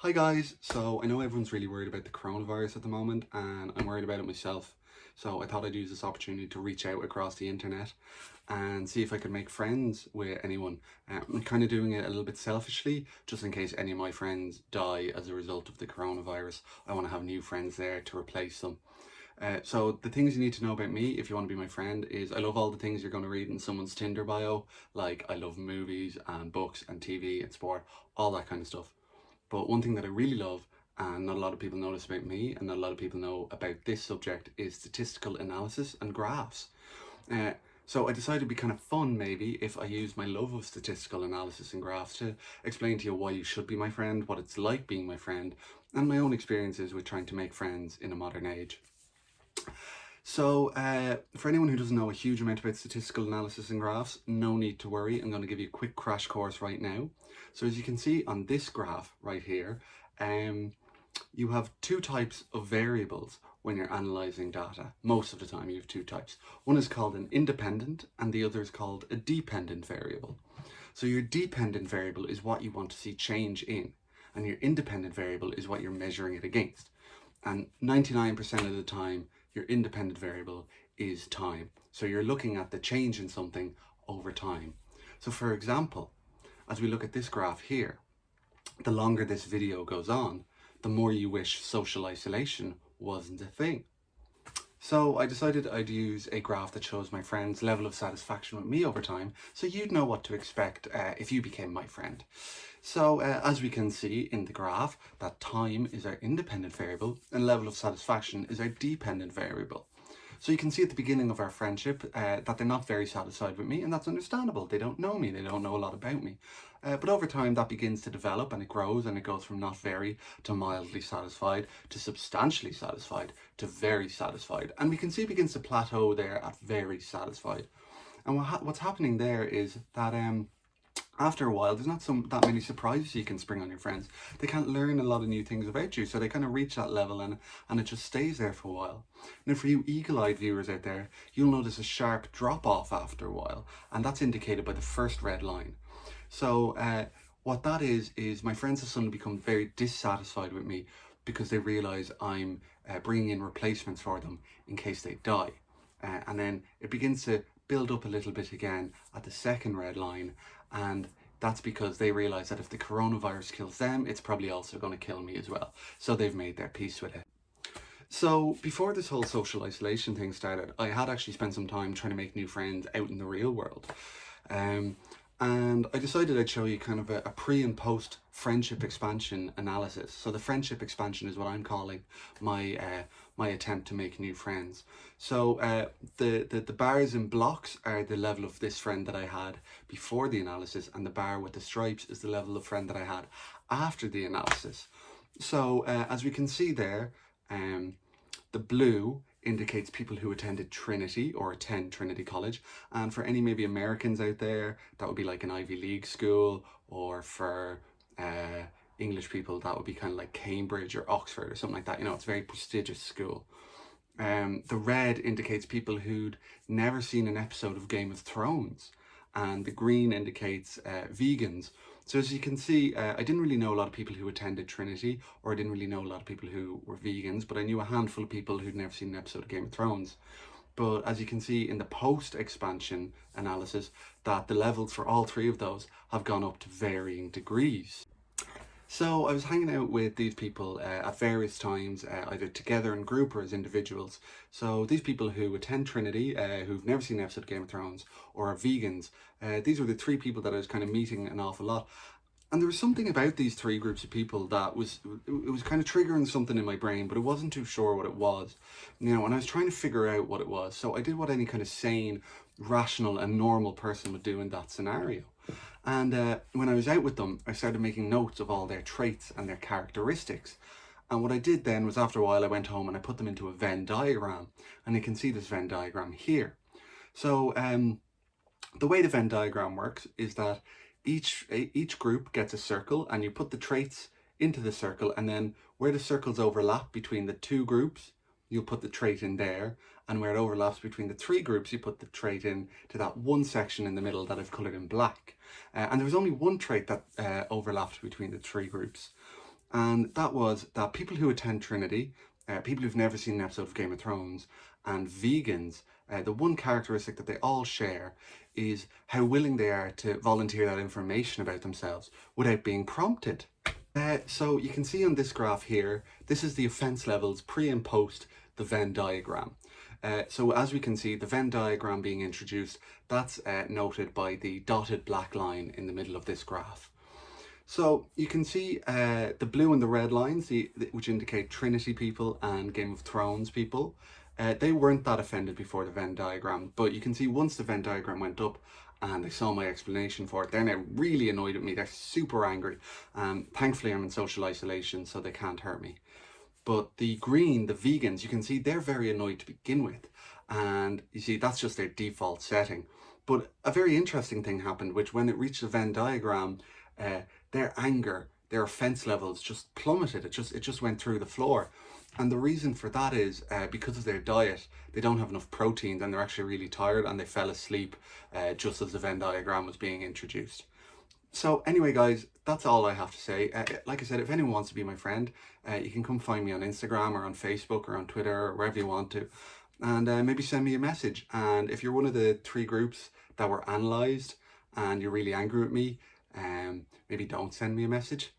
Hi guys, so I know everyone's really worried about the coronavirus at the moment and I'm worried about it myself. So I thought I'd use this opportunity to reach out across the internet and see if I could make friends with anyone. I'm kind of doing it a little bit selfishly, just in case any of my friends die as a result of the coronavirus. I want to have new friends there to replace them. So the things you need to know about me if you want to be my friend is I love all the things you're going to read in someone's Tinder bio, like I love movies and books and TV and sport, all that kind of stuff. But one thing that I really love, and not a lot of people notice about me, and not a lot of people know about this subject, is statistical analysis and graphs. Uh, so I decided it'd be kind of fun maybe if I used my love of statistical analysis and graphs to explain to you why you should be my friend, what it's like being my friend, and my own experiences with trying to make friends in a modern age. So for anyone who doesn't know a huge amount about statistical analysis and graphs, no need to worry. I'm going to give you a quick crash course right now. So as you can see on this graph right here, you have two types of variables when you're analysing data. Most of the time you have two types. One is called an independent and the other is called a dependent variable. So your dependent variable is what you want to see change in, and your independent variable is what you're measuring it against. And 99% of the time, your independent variable is time. So you're looking at the change in something over time. So for example, as we look at this graph here, the longer this video goes on, the more you wish social isolation wasn't a thing. So I decided I'd use a graph that shows my friend's level of satisfaction with me over time, so you'd know what to expect if you became my friend. So as we can see in the graph, that time is our independent variable and level of satisfaction is our dependent variable. So you can see at the beginning of our friendship that they're not very satisfied with me, and that's understandable. They don't know me, they don't know a lot about me. But over time that begins to develop and it grows and it goes from not very to mildly satisfied to substantially satisfied to very satisfied. And we can see it begins to plateau there at very satisfied. And what's happening there is that after a while, there's not that many surprises you can spring on your friends. They can't learn a lot of new things about you, so they kind of reach that level and it just stays there for a while. Now for you eagle-eyed viewers out there, you'll notice a sharp drop-off after a while, and that's indicated by the first red line. So what that is my friends have suddenly become very dissatisfied with me because they realise I'm bringing in replacements for them in case they die. And then it begins to build up a little bit again at the second red line, and that's because they realise that if the coronavirus kills them, it's probably also going to kill me as well. So they've made their peace with it. So before this whole social isolation thing started, I had actually spent some time trying to make new friends out in the real world. And I decided I'd show you kind of a pre and post friendship expansion analysis. So the friendship expansion is what I'm calling my attempt to make new friends. So the bars in blocks are the level of this friend that I had before the analysis, and the bar with the stripes is the level of friend that I had after the analysis. So as we can see there, the blue indicates people who attended Trinity or attend Trinity College. And for any maybe Americans out there, that would be like an Ivy League school, or for English people, that would be kind of like Cambridge or Oxford or something like that. You know, it's a very prestigious school. The red indicates people who'd never seen an episode of Game of Thrones, and the green indicates vegans. So as you can see, I didn't really know a lot of people who attended Trinity, or I didn't really know a lot of people who were vegans, but I knew a handful of people who'd never seen an episode of Game of Thrones. But as you can see in the post-expansion analysis, that the levels for all three of those have gone up to varying degrees. So I was hanging out with these people at various times, either together in group or as individuals. So these people who attend Trinity, who've never seen an episode of Game of Thrones, or are vegans, these were the three people that I was kind of meeting an awful lot. And there was something about these three groups of people that was kind of triggering something in my brain, but I wasn't too sure what it was. You know, and I was trying to figure out what it was. So I did what any kind of sane, rational and normal person would do in that scenario. And when I was out with them, I started making notes of all their traits and their characteristics. And what I did then was, after a while, I went home and I put them into a Venn diagram. And you can see this Venn diagram here. So the way the Venn diagram works is that each group gets a circle, and you put the traits into the circle, and then where the circles overlap between the two groups, you'll put the trait in there, and where it overlaps between the three groups, you put the trait in to that one section in the middle that I've coloured in black. And there was only one trait that overlapped between the three groups. And that was that people who attend Trinity, people who've never seen an episode of Game of Thrones, and vegans, the one characteristic that they all share is how willing they are to volunteer that information about themselves without being prompted. So you can see on this graph here, this is the offence levels pre and post the Venn diagram. So as we can see, the Venn diagram being introduced, that's noted by the dotted black line in the middle of this graph. So you can see the blue and the red lines, which indicate Trinity people and Game of Thrones people. They weren't that offended before the Venn diagram, but you can see once the Venn diagram went up and they saw my explanation for it, they're now really annoyed at me. They're super angry. Thankfully, I'm in social isolation, so they can't hurt me. But the green, the vegans, you can see they're very annoyed to begin with. And you see, that's just their default setting. But a very interesting thing happened, which when it reached the Venn diagram, their anger, their offense levels just plummeted. It just went through the floor. And the reason for that is because of their diet, they don't have enough protein, and they're actually really tired, and they fell asleep just as the Venn diagram was being introduced. So anyway, guys, that's all I have to say. Like I said, if anyone wants to be my friend, you can come find me on Instagram or on Facebook or on Twitter or wherever you want to, and maybe send me a message. And if you're one of the 3 groups that were analysed and you're really angry with me, maybe don't send me a message.